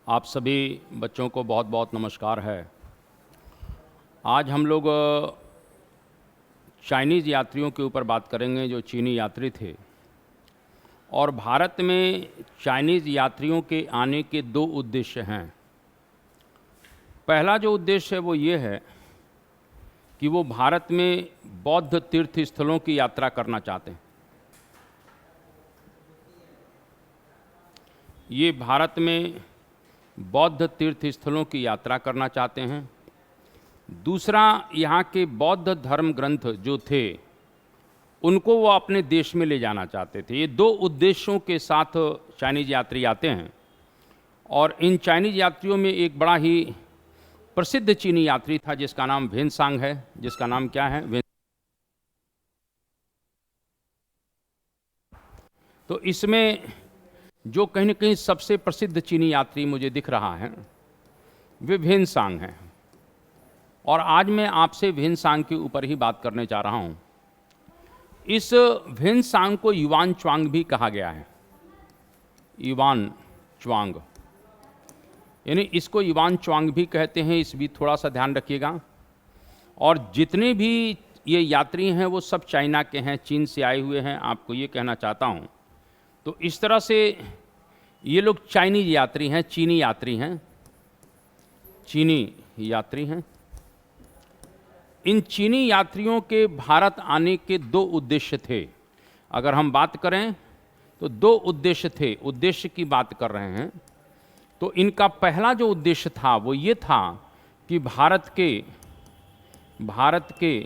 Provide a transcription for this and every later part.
आप सभी बच्चों को बहुत बहुत नमस्कार है। आज हम लोग चाइनीज़ यात्रियों के ऊपर बात करेंगे जो चीनी यात्री थे। और भारत में चाइनीज़ यात्रियों के आने के दो उद्देश्य हैं। पहला जो उद्देश्य है वो ये है कि वो भारत में बौद्ध तीर्थ स्थलों की यात्रा करना चाहते हैं। ये भारत में बौद्ध तीर्थ स्थलों की यात्रा करना चाहते हैं। दूसरा, यहाँ के बौद्ध धर्म ग्रंथ जो थे उनको वो अपने देश में ले जाना चाहते थे। ये दो उद्देश्यों के साथ चाइनीज़ यात्री आते हैं। और इन चाइनीज़ यात्रियों में एक बड़ा ही प्रसिद्ध चीनी यात्री था जिसका नाम वेनसांग है। जिसका नाम क्या है? तो इसमें जो कहीं न कहीं सबसे प्रसिद्ध चीनी यात्री मुझे दिख रहा है वे वेनसांग हैं। और आज मैं आपसे वेनसांग के ऊपर ही बात करने जा रहा हूँ। इस वेनसांग को युआन च्वांग भी कहा गया है। युआन च्वांग, यानी इसको युआन च्वांग भी कहते हैं। इस भी थोड़ा सा ध्यान रखिएगा। और जितने भी ये यात्री हैं वो सब चाइना के हैं, चीन से आए हुए हैं, आपको ये कहना चाहता हूँ। तो इस तरह से ये लोग चाइनीज यात्री हैं, चीनी यात्री हैं, चीनी यात्री हैं। इन चीनी यात्रियों के भारत आने के दो उद्देश्य थे। अगर हम बात करें तो दो उद्देश्य थे, उद्देश्य की बात कर रहे हैं। तो इनका पहला जो उद्देश्य था वो ये था कि भारत के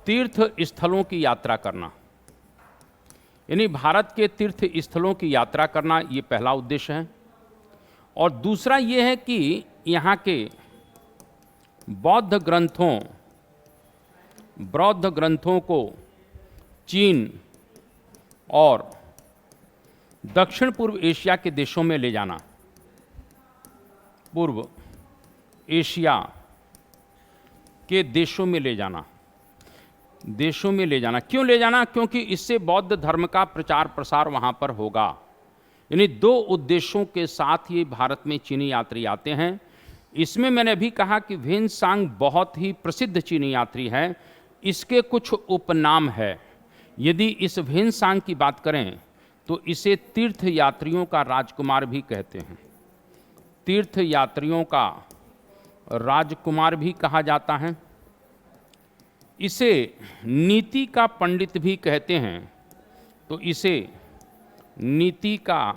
तीर्थ स्थलों की यात्रा करना, यानी भारत के तीर्थ स्थलों की यात्रा करना, ये पहला उद्देश्य है। और दूसरा ये है कि यहाँ के बौद्ध ग्रंथों को चीन और दक्षिण पूर्व एशिया के देशों में ले जाना। पूर्व एशिया के देशों में ले जाना। क्यों ले जाना? क्योंकि इससे बौद्ध धर्म का प्रचार प्रसार वहाँ पर होगा। यानी दो उद्देश्यों के साथ ये भारत में चीनी यात्री आते हैं। इसमें मैंने अभी कहा कि वेनसांग बहुत ही प्रसिद्ध चीनी यात्री है। इसके कुछ उपनाम है। यदि इस वेनसांग की बात करें तो इसे तीर्थ यात्रियों का राजकुमार भी कहते हैं। तीर्थ यात्रियों का राजकुमार भी कहा जाता है। इसे नीति का पंडित भी कहते हैं। तो इसे नीति का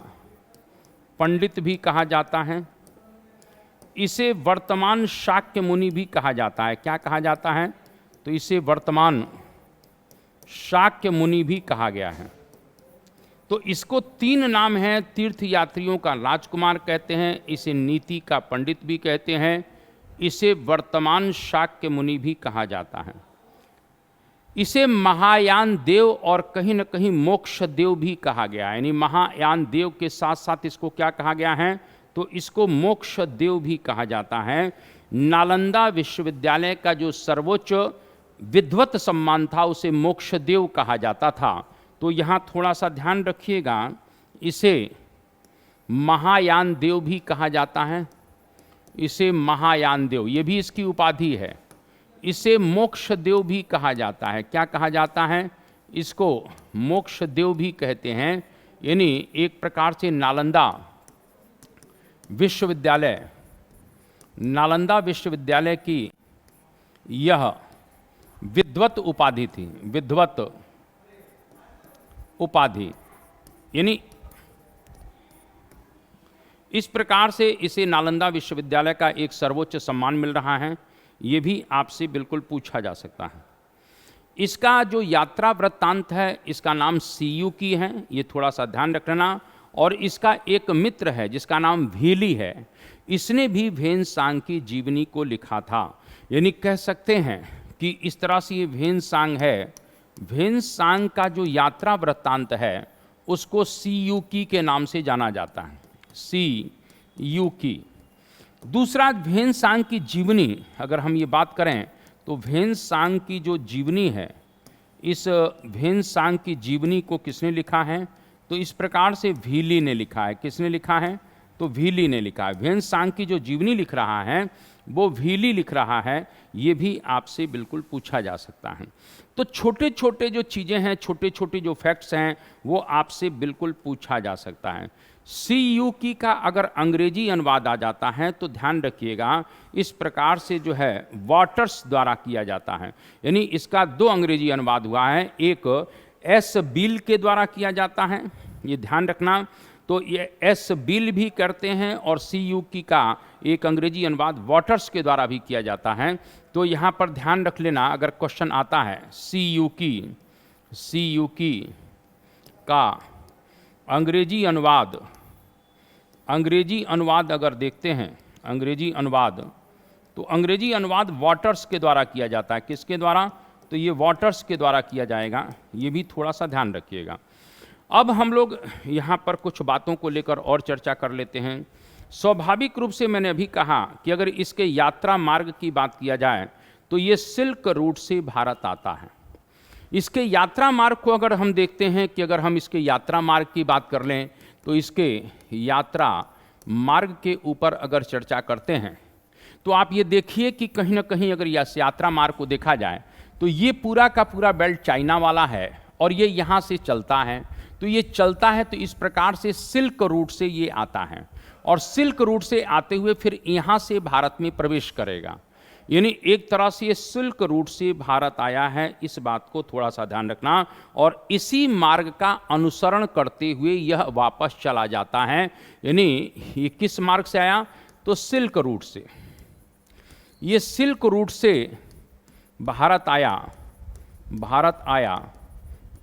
पंडित भी कहा जाता है। इसे वर्तमान शाक्य मुनि भी कहा जाता है। क्या कहा जाता है? तो इसे वर्तमान शाक्य मुनि भी कहा गया है। तो इसको तीन नाम हैं। तीर्थ यात्रियों का राजकुमार कहते हैं, इसे नीति का पंडित भी कहते हैं, इसे वर्तमान शाक्य मुनि भी कहा जाता है। इसे महायान देव और कहीं न कहीं मोक्ष देव भी कहा गया है। यानी महायान देव के साथ साथ इसको क्या कहा गया है? तो इसको मोक्ष देव भी कहा जाता है। नालंदा विश्वविद्यालय का जो सर्वोच्च विद्वत सम्मान था उसे मोक्ष देव कहा जाता था। तो यहाँ थोड़ा सा ध्यान रखिएगा, इसे महायान देव भी कहा जाता है। इसे महायान देव, ये भी इसकी उपाधि है। इसे मोक्ष देव भी कहा जाता है। क्या कहा जाता है? इसको मोक्ष देव भी कहते हैं। यानी एक प्रकार से नालंदा विश्वविद्यालय की यह विद्वत उपाधि थी। विद्वत उपाधि, यानी इस प्रकार से इसे नालंदा विश्वविद्यालय का एक सर्वोच्च सम्मान मिल रहा है। ये भी आपसे बिल्कुल पूछा जा सकता है। इसका जो यात्रा वृत्तांत है, इसका नाम सीयूकी है, ये थोड़ा सा ध्यान रखना। और इसका एक मित्र है जिसका नाम भीली है, इसने भी वेनसांग की जीवनी को लिखा था। यानी कह सकते हैं कि इस तरह से ये वेनसांग है। वेनसांग का जो यात्रा वृत्तांत है उसको सीयूकी के नाम से जाना जाता है। सीयूकी। दूसरा, वेनसांग की जीवनी, अगर हम ये बात करें तो वेनसांग की जो जीवनी है, इस वेनसांग की जीवनी को किसने लिखा है? तो इस प्रकार से भीली ने लिखा है। किसने लिखा है? तो व्हीली ने लिखा है। व्हेन-सांग की जो जीवनी लिख रहा है वो व्हीली लिख रहा है, ये भी आपसे बिल्कुल पूछा जा सकता है। तो छोटे छोटे जो चीज़ें हैं, छोटे छोटे जो फैक्ट्स हैं, वो आपसे बिल्कुल पूछा जा सकता है। सीयूकी का अगर अंग्रेजी अनुवाद आ जाता है तो ध्यान रखिएगा, इस प्रकार से जो है वाटर्स द्वारा किया जाता है, यानी इसका दो अंग्रेजी अनुवाद हुआ है, एक एस बिल के द्वारा किया जाता है, ये ध्यान रखना। तो ये एस बिल भी करते हैं और सीयूकी का एक अंग्रेजी अनुवाद वाटर्स के द्वारा भी किया जाता है। तो यहाँ पर ध्यान रख लेना, अगर क्वेश्चन आता है सीयूकी का अंग्रेजी अनुवाद अगर देखते हैं, अंग्रेजी अनुवाद, तो अंग्रेजी अनुवाद वाटर्स के द्वारा किया जाता है। किसके द्वारा? तो ये वाटर्स के द्वारा किया जाएगा, ये भी थोड़ा सा ध्यान रखिएगा। अब हम लोग यहाँ पर कुछ बातों को लेकर और चर्चा कर लेते हैं। स्वाभाविक रूप से मैंने अभी कहा कि अगर इसके यात्रा मार्ग की बात किया जाए तो ये सिल्क रूट से भारत आता है। इसके यात्रा मार्ग को अगर हम देखते हैं कि अगर हम इसके यात्रा मार्ग की बात कर लें तो इसके यात्रा मार्ग के ऊपर अगर चर्चा करते हैं तो आप ये देखिए कि कहीं ना कहीं अगर इस यात्रा मार्ग को देखा जाए तो ये पूरा का पूरा बेल्ट चाइना वाला है और ये यहाँ से चलता है। तो ये चलता है तो इस प्रकार से सिल्क रूट से ये आता है और सिल्क रूट से आते हुए फिर यहाँ से भारत में प्रवेश करेगा, यानी एक तरह से ये सिल्क रूट से भारत आया है, इस बात को थोड़ा सा ध्यान रखना। और इसी मार्ग का अनुसरण करते हुए यह वापस चला जाता है, यानी ये किस मार्ग से आया? तो सिल्क रूट से। ये सिल्क रूट से भारत आया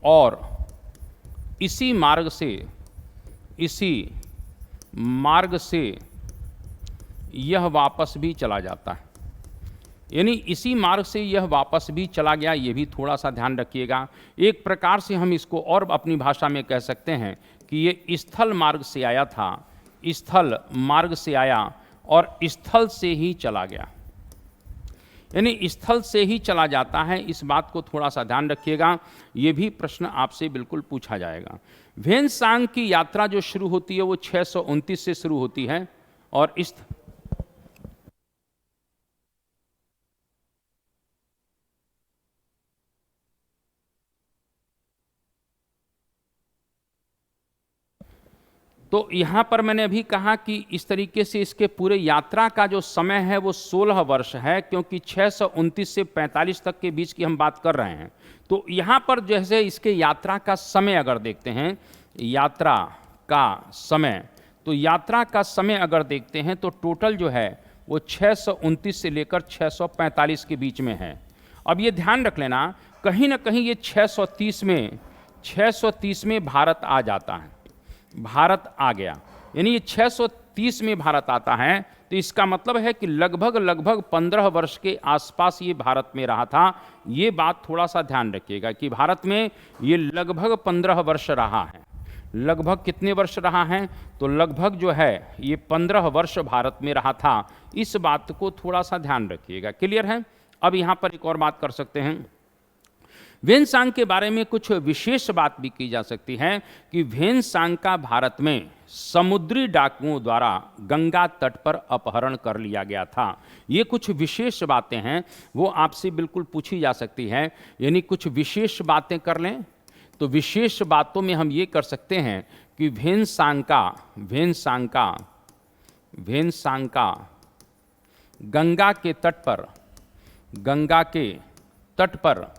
और इसी मार्ग से यह वापस भी चला जाता है, यानी इसी मार्ग से यह वापस भी चला गया, ये भी थोड़ा सा ध्यान रखिएगा। एक प्रकार से हम इसको और अपनी भाषा में कह सकते हैं कि ये स्थल मार्ग से आया था, स्थल मार्ग से आया और स्थल से ही चला गया, यानी स्थल से ही चला जाता है। इस बात को थोड़ा सा ध्यान रखिएगा, ये भी प्रश्न आपसे बिल्कुल पूछा जाएगा। व्हेन-सांग की यात्रा जो शुरू होती है वो 629 से शुरू होती है और इस तो यहाँ पर मैंने अभी कहा कि इस तरीके से इसके पूरे यात्रा का जो समय है वो 16 वर्ष है, क्योंकि 629 से 45 तक के बीच की हम बात कर रहे हैं। तो यहाँ पर जैसे इसके यात्रा का समय अगर देखते हैं, यात्रा का समय, तो यात्रा का समय अगर देखते हैं तो टोटल जो है वो 629 से लेकर 645 के बीच में है। अब ये ध्यान रख लेना, कहीं ना कहीं ये 630 में भारत आ जाता है, भारत आ गया, यानी ये 630 में भारत आता है। तो इसका मतलब है कि लगभग 15 वर्ष के आसपास ये भारत में रहा था। ये बात थोड़ा सा ध्यान रखिएगा कि भारत में ये लगभग 15 वर्ष रहा है। लगभग कितने वर्ष रहा है? तो लगभग जो है ये 15 वर्ष भारत में रहा था। इस बात को थोड़ा सा ध्यान रखिएगा। क्लियर है? अब यहाँ पर एक और बात कर सकते हैं। व्हेन-सांग के बारे में कुछ विशेष बात भी की जा सकती है कि व्हेन-सांग का भारत में समुद्री डाकुओं द्वारा गंगा तट पर अपहरण कर लिया गया था। ये कुछ विशेष बातें हैं, वो आपसे बिल्कुल पूछी जा सकती है, यानी कुछ विशेष बातें कर लें। तो विशेष बातों में हम ये कर सकते हैं कि व्हेन-सांग का गंगा के तट पर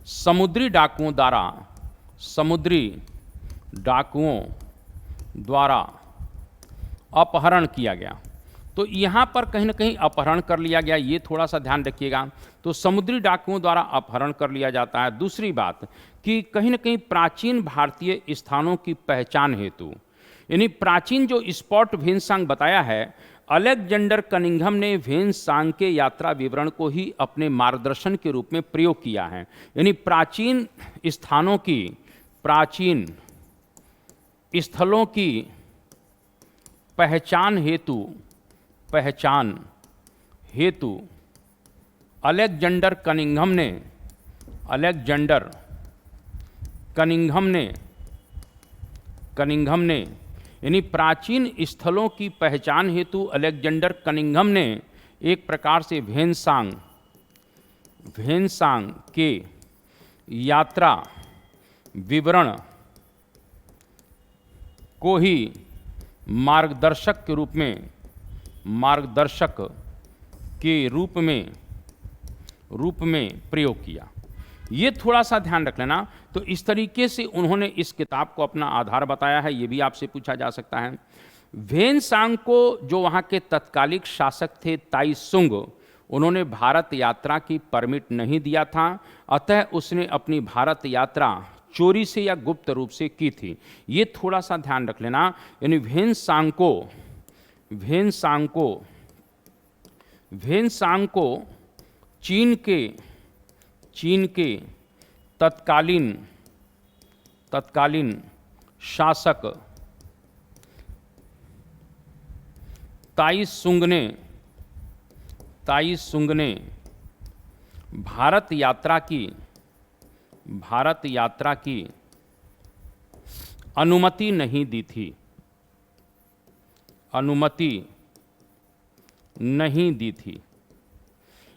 समुद्री डाकुओं द्वारा अपहरण किया गया। तो यहाँ पर कहीं ना कहीं अपहरण कर लिया गया, ये थोड़ा सा ध्यान रखिएगा। तो समुद्री डाकुओं द्वारा अपहरण कर लिया जाता है। दूसरी बात कि कहीं ना कहीं प्राचीन भारतीय स्थानों की पहचान हेतु, यानी प्राचीन जो स्पॉट व्हेन-सांग बताया है, अलेक्जेंडर कनिंघम ने व्हेन-सांग के यात्रा विवरण को ही अपने मार्गदर्शन के रूप में प्रयोग किया है। यानी प्राचीन स्थलों की पहचान हेतु अलेक्जेंडर कनिंघम ने यानी प्राचीन स्थलों की पहचान हेतु अलेक्जेंडर कनिंघम ने एक प्रकार से भेनसांग के यात्रा विवरण को ही मार्गदर्शक के रूप में प्रयोग किया। ये थोड़ा सा ध्यान रख लेना। तो इस तरीके से उन्होंने इस किताब को अपना आधार बताया है, ये भी आपसे पूछा जा सकता है। भेनसांग को जो वहाँ के तत्कालिक शासक थे ताइसुंग, उन्होंने भारत यात्रा की परमिट नहीं दिया था, अतः उसने अपनी भारत यात्रा चोरी से या गुप्त रूप से की थी। ये थोड़ा सा ध्यान रख लेना। यानी भेनसांग को चीन के तत्कालीन शासक ताइसुंग ने भारत यात्रा की अनुमति नहीं दी थी।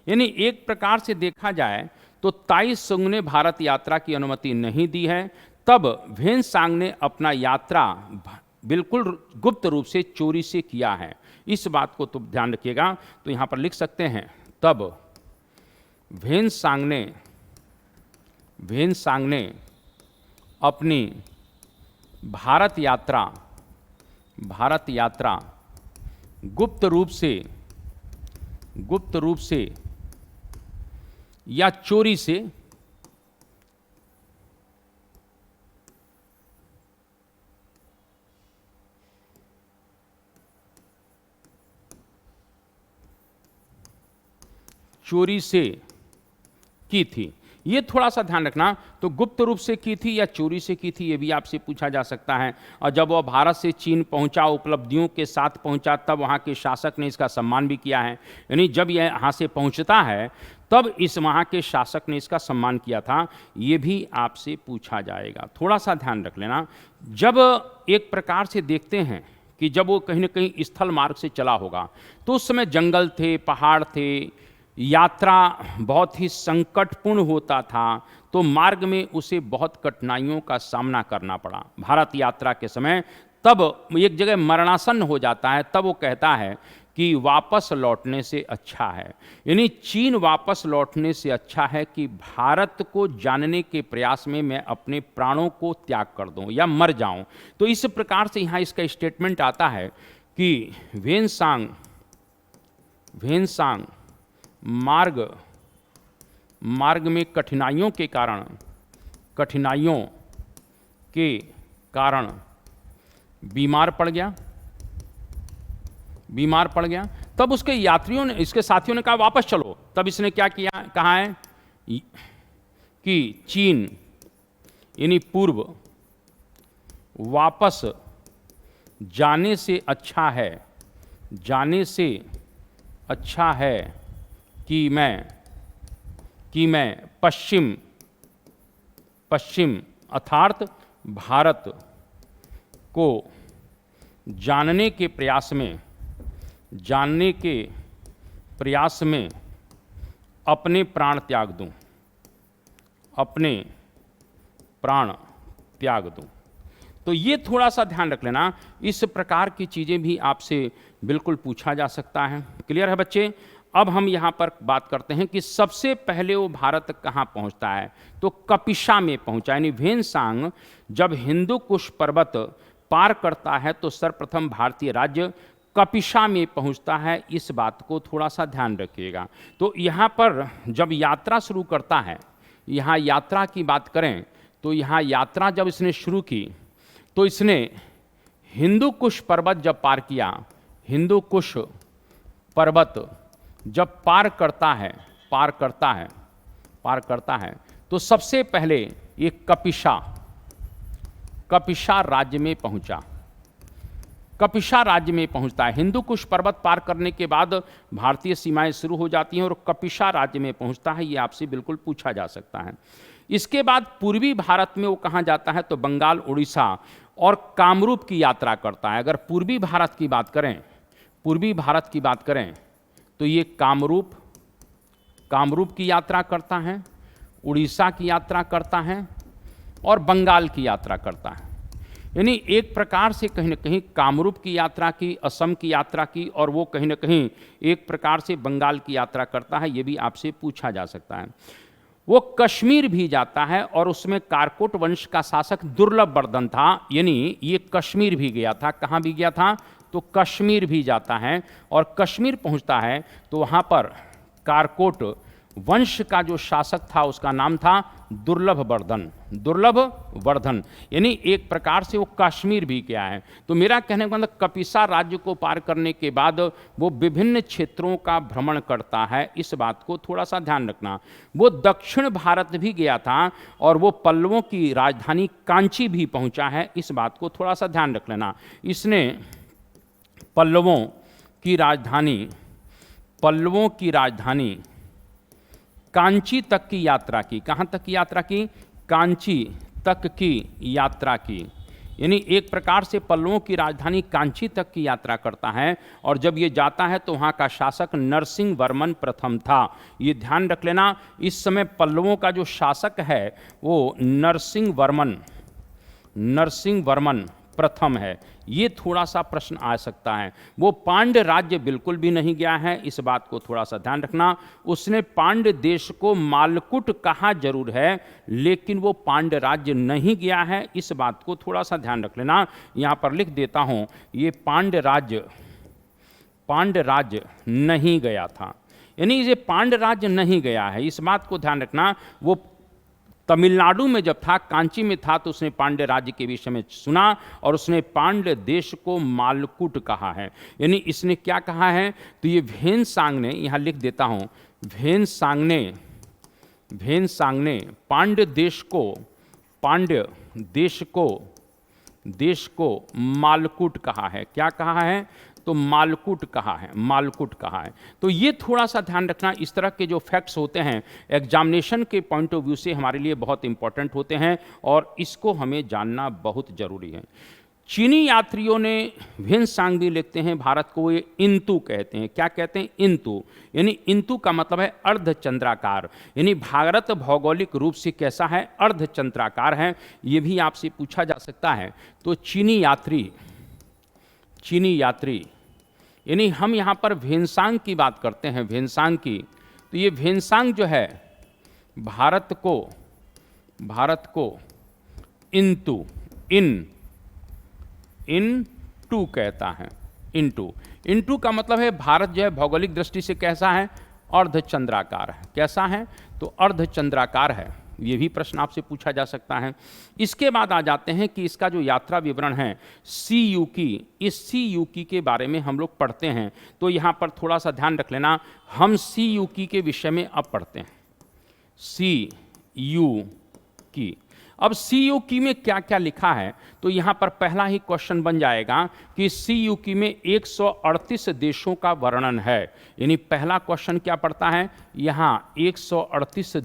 यानी एक प्रकार से देखा जाए तो ताइसुंग ने भारत यात्रा की अनुमति नहीं दी है, तब भेनसांग ने अपना यात्रा बिल्कुल गुप्त रूप से चोरी से किया है। इस बात को तो ध्यान रखिएगा। तो यहाँ पर लिख सकते हैं, तब भेनसांग ने अपनी भारत यात्रा गुप्त रूप से या चोरी से की थी। ये थोड़ा सा ध्यान रखना। तो गुप्त रूप से की थी या चोरी से की थी, ये भी आपसे पूछा जा सकता है। और जब वह भारत से चीन पहुंचा, उपलब्धियों के साथ पहुंचा, तब वहाँ के शासक ने इसका सम्मान भी किया है। यानी जब यह यहाँ से पहुंचता है तब इस वहाँ के शासक ने इसका सम्मान किया था, ये भी आपसे पूछा जाएगा। थोड़ा सा ध्यान रख लेना। जब एक प्रकार से देखते हैं कि जब वो कहीं ना कहीं स्थल मार्ग से चला होगा, तो उस समय जंगल थे, पहाड़ थे, यात्रा बहुत ही संकटपूर्ण होता था, तो मार्ग में उसे बहुत कठिनाइयों का सामना करना पड़ा भारत यात्रा के समय। तब एक जगह मरणासन हो जाता है, तब वो कहता है कि वापस लौटने से अच्छा है, यानी चीन वापस लौटने से अच्छा है कि भारत को जानने के प्रयास में मैं अपने प्राणों को त्याग कर दूं या मर जाऊं। तो इस प्रकार से यहाँ इसका स्टेटमेंट आता है कि भेनसांग मार्ग में कठिनाइयों के कारण बीमार पड़ गया। तब उसके यात्रियों ने, इसके साथियों ने कहा वापस चलो। तब इसने क्या किया, कहा है कि चीन यानी पूर्व वापस जाने से अच्छा है कि मैं पश्चिम अर्थात भारत को जानने के प्रयास में अपने प्राण त्याग दूं। तो ये थोड़ा सा ध्यान रख लेना। इस प्रकार की चीज़ें भी आपसे बिल्कुल पूछा जा सकता है। क्लियर है बच्चे? अब हम यहाँ पर बात करते हैं कि सबसे पहले वो भारत कहाँ पहुँचता है। तो कपिशा में पहुँचा। यानी भेनसांग जब हिंदू कुश पर्वत पार करता है तो सर्वप्रथम भारतीय राज्य कपिशा में पहुँचता है। इस बात को थोड़ा सा ध्यान रखिएगा। तो यहाँ पर जब यात्रा शुरू करता है, यहाँ यात्रा की बात करें तो यहाँ यात्रा जब इसने शुरू की तो इसने हिंदू कुश पर्वत जब पार किया, हिंदू कुश पर्वत जब पार करता है तो सबसे पहले ये कपिशा राज्य में पहुंचा। कपिशा राज्य में पहुंचता है। हिंदू कुश पर्वत पार करने के बाद भारतीय सीमाएं शुरू हो जाती हैं और कपिशा राज्य में पहुंचता है। ये आपसे बिल्कुल पूछा जा सकता है। इसके बाद पूर्वी भारत में वो कहाँ जाता है तो बंगाल, उड़ीसा और कामरूप की यात्रा करता है। अगर पूर्वी भारत की बात करें, पूर्वी भारत की बात करें तो ये कामरूप की यात्रा करता है, उड़ीसा की यात्रा करता है और बंगाल की यात्रा करता है। यानी एक प्रकार से कहीं न कहीं कामरूप की यात्रा की, असम की यात्रा की, और वो कहीं न कहीं एक प्रकार से बंगाल की यात्रा करता है, ये भी आपसे पूछा जा सकता है। वो कश्मीर भी जाता है और उसमें कारकोट वंश का शासक दुर्लभ वर्धन था, यानी ये कश्मीर भी गया था। कहाँ भी गया था? तो कश्मीर भी जाता है और कश्मीर पहुंचता है तो वहाँ पर कारकोट वंश का जो शासक था उसका नाम था दुर्लभ वर्धन, यानी एक प्रकार से वो कश्मीर भी गया है। तो मेरा कहने का मतलब कपिसा राज्य को पार करने के बाद वो विभिन्न क्षेत्रों का भ्रमण करता है, इस बात को थोड़ा सा ध्यान रखना। वो दक्षिण भारत भी गया था और वो पल्लवों की राजधानी कांची भी पहुंचा है, इस बात को थोड़ा सा ध्यान रख लेना। इसने पल्लवों की राजधानी कांची तक की यात्रा की। कहाँ तक की यात्रा की? कांची तक की यात्रा की, यानी एक प्रकार से पल्लवों की राजधानी कांची तक की यात्रा करता है। और जब ये जाता है तो वहाँ का शासक नरसिंह वर्मन प्रथम था। ये ध्यान रख लेना, इस समय पल्लवों का जो शासक है वो नरसिंह वर्मन प्रथम है। ये थोड़ा सा प्रश्न आ सकता है। वो पांड्य राज्य बिल्कुल भी नहीं गया है, इस बात को थोड़ा सा ध्यान रखना। उसने पांड्य देश को मालकुट कहा जरूर है, लेकिन वो पांड्य राज्य नहीं गया है, इस बात को थोड़ा सा ध्यान रख लेना। यहाँ पर लिख देता हूँ, ये पांड्य राज्य नहीं गया था, यानी ये पांड्य राज्य नहीं गया है, इस बात को ध्यान रखना। वो तमिलनाडु में जब था, कांची में था, तो उसने पांड्य राज्य के विषय में सुना और उसने पांड्य देश को मालकुट कहा है। यानी इसने क्या कहा है? तो ये भेनसांग ने, यहाँ लिख देता हूँ, भेनसांग ने पांड्य देश को मालकुट कहा है। क्या कहा है? तो मालकुट कहा है। तो ये थोड़ा सा ध्यान रखना। इस तरह के जो फैक्ट्स होते हैं एग्जामिनेशन के पॉइंट ऑफ व्यू से हमारे लिए बहुत इंपॉर्टेंट होते हैं और इसको हमें जानना बहुत जरूरी है। चीनी यात्रियों ने भेनसांग भी लिखते हैं, भारत को ये इंतु कहते हैं। क्या कहते हैं? इंतु, यानी इंतु का मतलब है अर्धचंद्राकार, यानी भारत भौगोलिक रूप से कैसा है? अर्धचंद्राकार है। ये भी आपसे पूछा जा सकता है। तो चीनी यात्री, यानी हम यहाँ पर भेनसांग की बात करते हैं, भेनसांग की। तो ये भेनसांग जो है भारत को इनटू कहता है। इनटू का मतलब है भारत जो है भौगोलिक दृष्टि से कैसा है? अर्धचंद्राकार है। कैसा है? तो अर्धचंद्राकार है। ये भी प्रश्न आपसे पूछा जा सकता है। इसके बाद आ जाते हैं कि इसका जो यात्रा विवरण है सीयूकी, इस सीयूकी के बारे में हम लोग पढ़ते हैं। तो यहाँ पर थोड़ा सा ध्यान रख लेना, हम सीयूकी के विषय में अब पढ़ते हैं। सीयूकी, अब सीयूकी में क्या क्या लिखा है? तो यहाँ पर पहला ही क्वेश्चन बन जाएगा कि सीयूकी में 138 देशों का वर्णन है। यानी पहला क्वेश्चन क्या पड़ता है? यहाँ 138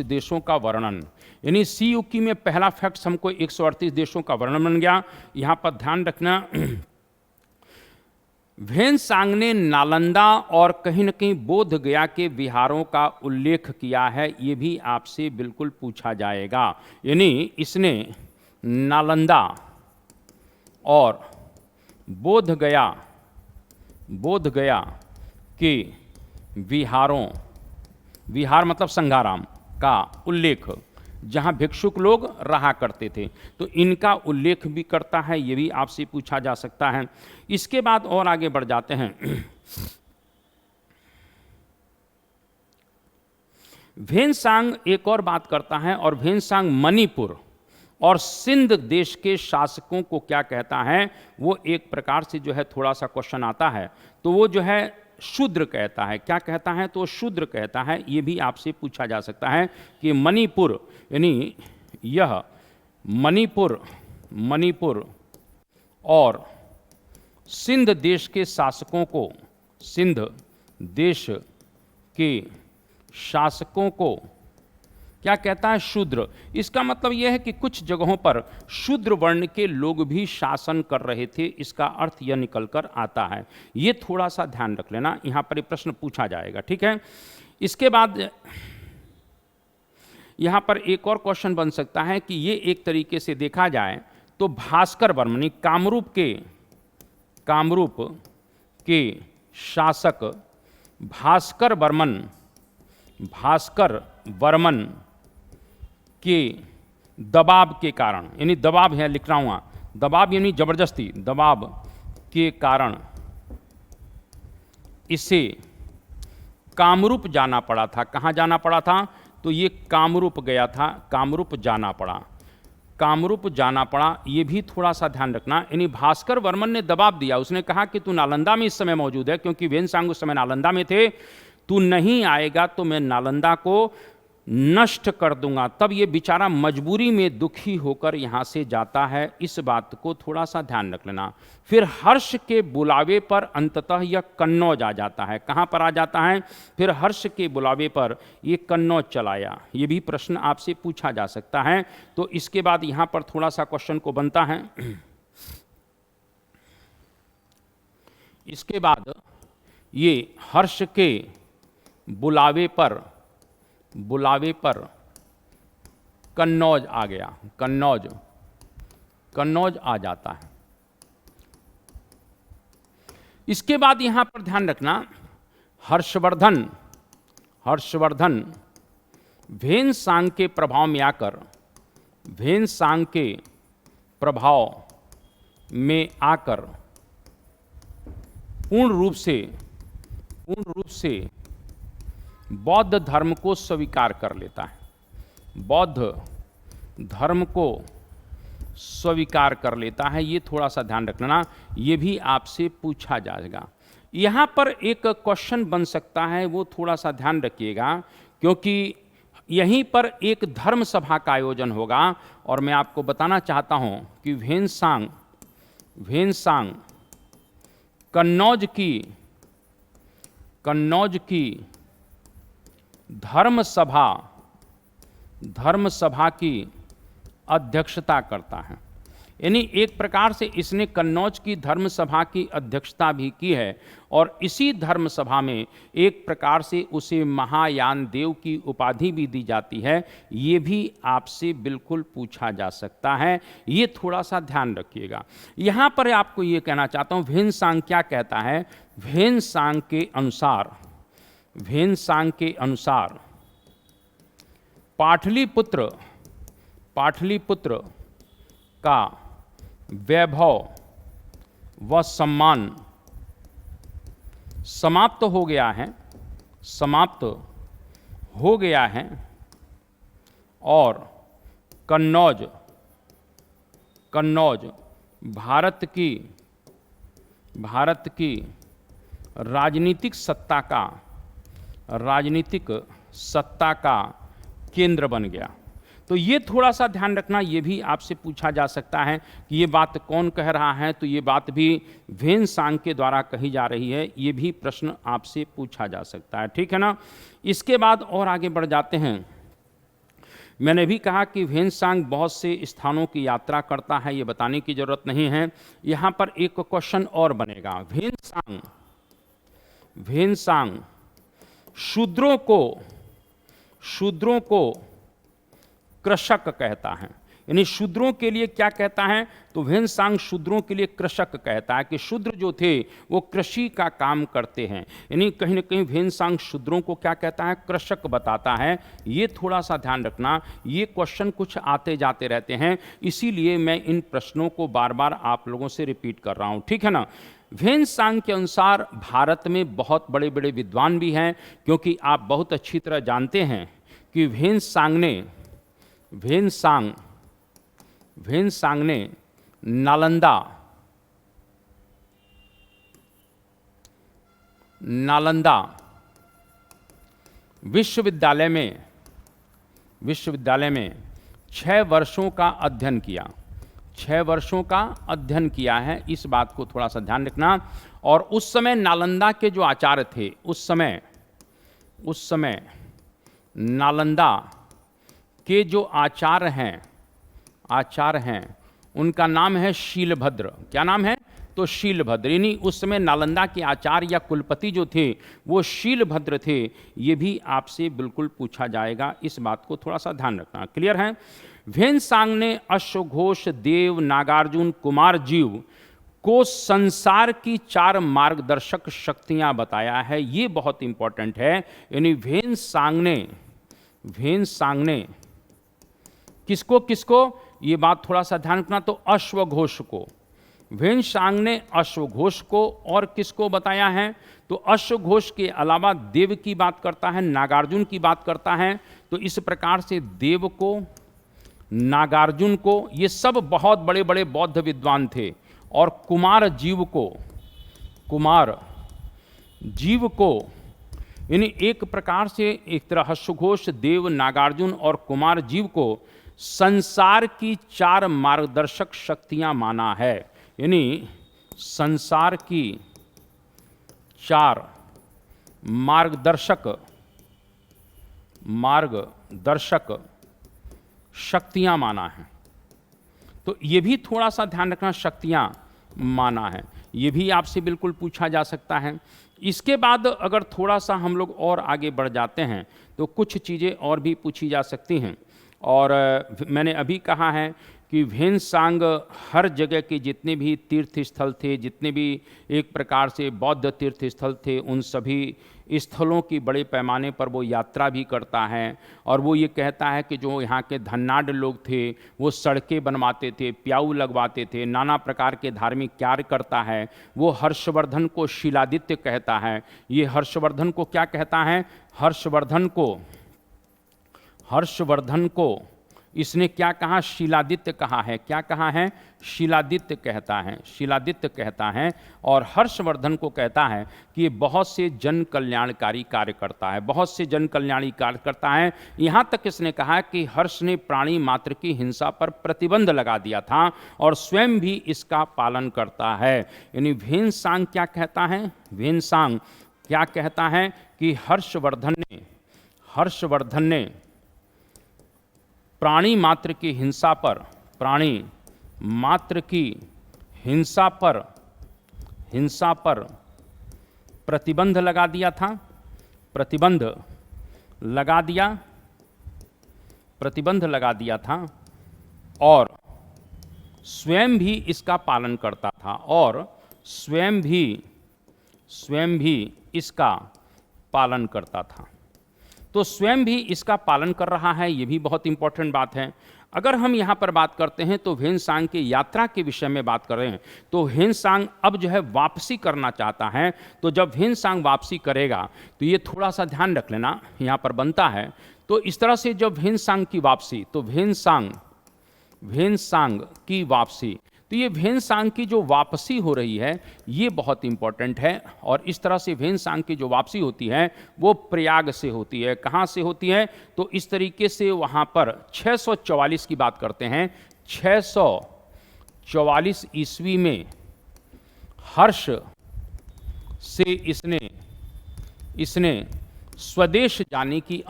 देशों का वर्णन, यानी सीयूकी में पहला फैक्ट हमको 138 देशों का वर्णन बन गया। यहाँ पर ध्यान रखना, भेनसांग ने नालंदा और कहीं न कहीं बोध गया के विहारों का उल्लेख किया है, ये भी आपसे बिल्कुल पूछा जाएगा। यानी इसने नालंदा और बोध गया के विहार मतलब संघाराम का उल्लेख, जहाँ भिक्षुक लोग रहा करते थे, तो इनका उल्लेख भी करता है, ये भी आपसे पूछा जा सकता है। इसके बाद और आगे बढ़ जाते हैं। भेनसांग एक और बात करता है, और भेनसांग मणिपुर और सिंध देश के शासकों को क्या कहता है? वो एक प्रकार से जो है थोड़ा सा क्वेश्चन आता है, तो वो जो है शूद्र कहता है। क्या कहता है? तो शूद्र कहता है। ये भी आपसे पूछा जा सकता है कि मणिपुर, यानी यह मणिपुर और सिंध देश के शासकों को क्या कहता है? शूद्र। इसका मतलब यह है कि कुछ जगहों पर शूद्र वर्ण के लोग भी शासन कर रहे थे, इसका अर्थ यह निकल कर आता है। ये थोड़ा सा ध्यान रख लेना, यहाँ पर ये प्रश्न पूछा जाएगा, ठीक है। इसके बाद यहाँ पर एक और क्वेश्चन बन सकता है कि ये एक तरीके से देखा जाए तो भास्कर वर्मन, कामरूप के शासक भास्कर वर्मन के दबाव के कारण, यानी दबाव है, लिख रहा हूँ, दबाव यानी जबरदस्ती, दबाव के कारण इसे कामरूप जाना पड़ा था। कहाँ जाना पड़ा था? तो ये कामरूप गया था, कामरूप जाना पड़ा, ये भी थोड़ा सा ध्यान रखना। यानी भास्कर वर्मन ने दबाव दिया, उसने कहा कि तू नालंदा में इस समय मौजूद है, क्योंकि वेनसांग उस समय नालंदा में थे, तू नहीं आएगा तो मैं नालंदा को नष्ट कर दूंगा। तब ये बेचारा मजबूरी में दुखी होकर यहाँ से जाता है, इस बात को थोड़ा सा ध्यान रख लेना। फिर हर्ष के बुलावे पर अंततः यह कन्नौज आ जाता है। कहाँ पर आ जाता है? फिर हर्ष के बुलावे पर ये कन्नौज चलाया। ये भी प्रश्न आपसे पूछा जा सकता है। तो इसके बाद यहाँ पर थोड़ा सा क्वेश्चन को बनता है। इसके बाद ये हर्ष के बुलावे पर कन्नौज आ गया, कन्नौज आ जाता है। इसके बाद यहां पर ध्यान रखना, हर्षवर्धन वेनसांग के प्रभाव में आकर पूर्ण रूप से बौद्ध धर्म को स्वीकार कर लेता है, बौद्ध धर्म को स्वीकार कर लेता है। ये थोड़ा सा ध्यान रखना, ये भी आपसे पूछा जाएगा। यहाँ पर एक क्वेश्चन बन सकता है, वो थोड़ा सा ध्यान रखिएगा, क्योंकि यहीं पर एक धर्म सभा का आयोजन होगा। और मैं आपको बताना चाहता हूँ कि वेनसांग कन्नौज की धर्म सभा की अध्यक्षता करता है। यानी एक प्रकार से इसने कन्नौज की धर्म सभा की अध्यक्षता भी की है, और इसी धर्म सभा में एक प्रकार से उसे महायान देव की उपाधि भी दी जाती है। ये भी आपसे बिल्कुल पूछा जा सकता है, ये थोड़ा सा ध्यान रखिएगा। यहाँ पर आपको ये कहना चाहता हूँ, वेनसांग क्या कहता है? वेनसांग के अनुसार पाटलिपुत्र का वैभव व सम्मान समाप्त हो गया है और कन्नौज भारत की राजनीतिक सत्ता का केंद्र बन गया। तो ये थोड़ा सा ध्यान रखना, ये भी आपसे पूछा जा सकता है कि ये बात कौन कह रहा है। तो ये बात भी वेनसांग के द्वारा कही जा रही है, ये भी प्रश्न आपसे पूछा जा सकता है, ठीक है ना। इसके बाद और आगे बढ़ जाते हैं। मैंने भी कहा कि वेनसांग बहुत से स्थानों की यात्रा करता है, ये बताने की जरूरत नहीं है। यहाँ पर एक क्वेश्चन और बनेगा। वेनसांग शूद्रों को कृषक कहता है। यानी शूद्रों के लिए क्या कहता है? तो वेनसांग शूद्रों के लिए कृषक कहता है कि शूद्र जो थे वो कृषि का काम करते हैं। यानी कहीं ना कहीं वेनसांग शूद्रों को क्या कहता है? कृषक बताता है। ये थोड़ा सा ध्यान रखना, ये क्वेश्चन कुछ आते जाते रहते हैं, इसीलिए मैं इन प्रश्नों को बार बार आप लोगों से रिपीट कर रहा हूँ, ठीक है ना। वेनसांग के अनुसार भारत में बहुत बड़े बड़े विद्वान भी हैं, क्योंकि आप बहुत अच्छी तरह जानते हैं कि वेनसांग ने नालंदा विश्वविद्यालय में 6 वर्षों का अध्ययन किया। 6 वर्षों का अध्ययन किया है, इस बात को थोड़ा सा ध्यान रखना। और उस समय नालंदा के जो आचार्य थे, उस समय नालंदा के जो आचार्य हैं उनका नाम है शीलभद्र। क्या नाम है? तो शीलभद्र, यानी उस समय नालंदा के आचार्य या कुलपति जो थे वो शीलभद्र थे। ये भी आपसे बिल्कुल पूछा जाएगा, इस बात को थोड़ा सा ध्यान रखना। क्लियर है? ह्वेनसांग ने अश्वघोष, देव, नागार्जुन, कुमार जीव को संसार की 4 मार्गदर्शक शक्तियां बताया है। ये बहुत इंपॉर्टेंट है। यानी ह्वेनसांग ने किसको किसको, ये बात थोड़ा सा ध्यान रखना, तो अश्वघोष को, ह्वेनसांग ने अश्वघोष को और किसको बताया है? तो अश्वघोष के अलावा देव की बात करता है, नागार्जुन की बात करता है। तो इस प्रकार से देव को, नागार्जुन को, ये सब बहुत बड़े बड़े बौद्ध विद्वान थे। और कुमार जीव को यानी एक प्रकार से एक तरह अश्वघोष, देव, नागार्जुन और कुमार जीव को संसार की 4 मार्गदर्शक शक्तियां माना है। यानी संसार की 4 मार्गदर्शक शक्तियां माना है। तो ये भी थोड़ा सा ध्यान रखना, शक्तियां माना है, ये भी आपसे बिल्कुल पूछा जा सकता है। इसके बाद अगर थोड़ा सा हम लोग और आगे बढ़ जाते हैं तो कुछ चीज़ें और भी पूछी जा सकती हैं। और मैंने अभी कहा है कि ह्वेनसांग हर जगह के जितने भी तीर्थ स्थल थे, जितने भी एक प्रकार से बौद्ध तीर्थ स्थल थे, उन सभी स्थलों की बड़े पैमाने पर वो यात्रा भी करता है। और वो ये कहता है कि जो यहाँ के धन्नाढ्य लोग थे वो सड़कें बनवाते थे, प्याऊ लगवाते थे, नाना प्रकार के धार्मिक कार्य करता है। वो हर्षवर्धन को शीलादित्य कहता है। ये हर्षवर्धन को क्या कहता है? हर्षवर्धन को इसने क्या कहा? शीलादित्य कहा है। क्या कहा है? शीलादित्य कहता है। और हर्षवर्धन को कहता है कि ये बहुत से जन कल्याणकारी कार्य करता है, यहाँ तक इसने कहा कि हर्ष ने प्राणी मात्र की हिंसा पर प्रतिबंध लगा दिया था और स्वयं भी इसका पालन करता है। यानी ह्वेनसांग क्या कहता है? कि हर्षवर्धन ने प्राणी मात्र की हिंसा पर प्रतिबंध लगा दिया था और स्वयं भी इसका पालन करता था तो स्वयं भी इसका पालन कर रहा है। ये भी बहुत इंपॉर्टेंट बात है। अगर हम यहाँ पर बात करते हैं तो ह्वेनसांग की यात्रा के विषय में बात कर रहे हैं, तो ह्वेनसांग अब जो है वापसी करना चाहता है। तो जब ह्वेनसांग वापसी करेगा तो ये थोड़ा सा ध्यान रख लेना, यहाँ पर बनता है। तो इस तरह से जब ह्वेनसांग की वापसी, तो ह्वेनसांग की वापसी, तो ये ह्वेनसांग की जो वापसी हो रही है ये बहुत इंपॉर्टेंट है। और इस तरह से ह्वेनसांग की जो वापसी होती है वो प्रयाग से होती है। कहाँ से होती है? तो इस तरीके से वहाँ पर 644 की बात करते हैं। 644 ईस्वी में हर्ष से इसने स्वदेश जाने की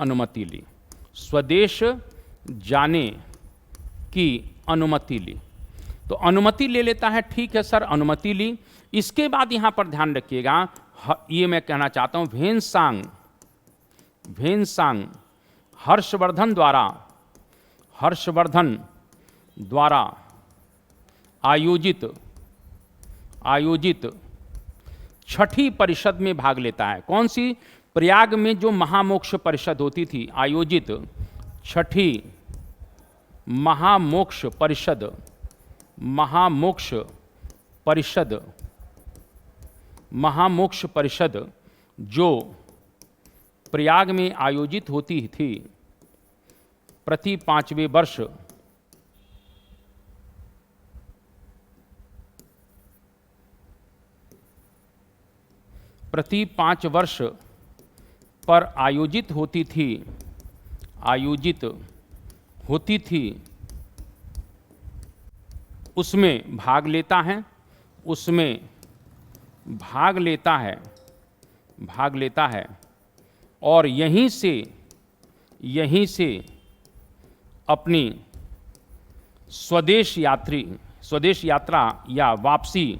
अनुमति ली। तो अनुमति ले लेता है, ठीक है सर, अनुमति ली। इसके बाद यहाँ पर ध्यान रखिएगा, ये मैं कहना चाहता हूँ, ह्वेनसांग हर्षवर्धन द्वारा आयोजित छठी परिषद में भाग लेता है। कौन सी? प्रयाग में जो महामोक्ष परिषद होती थी, आयोजित छठी महामोक्ष परिषद जो प्रयाग में आयोजित होती थी प्रति 5वें वर्ष पर आयोजित होती थी, उसमें भाग लेता है और यहीं से अपनी स्वदेश यात्रा या वापसी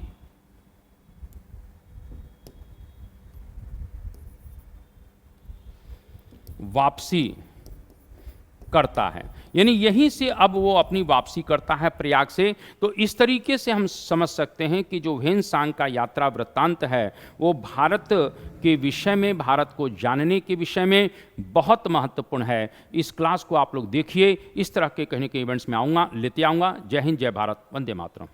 करता है। यानी यहीं से अब वो अपनी वापसी करता है प्रयाग से। तो इस तरीके से हम समझ सकते हैं कि जो ह्वेन-सांग का यात्रा वृत्तांत है वो भारत के विषय में, भारत को जानने के विषय में बहुत महत्वपूर्ण है। इस क्लास को आप लोग देखिए, इस तरह के कहीं न कहीं इवेंट्स में लेते आऊँगा। जय हिंद, जय भारत, वंदे मातरम।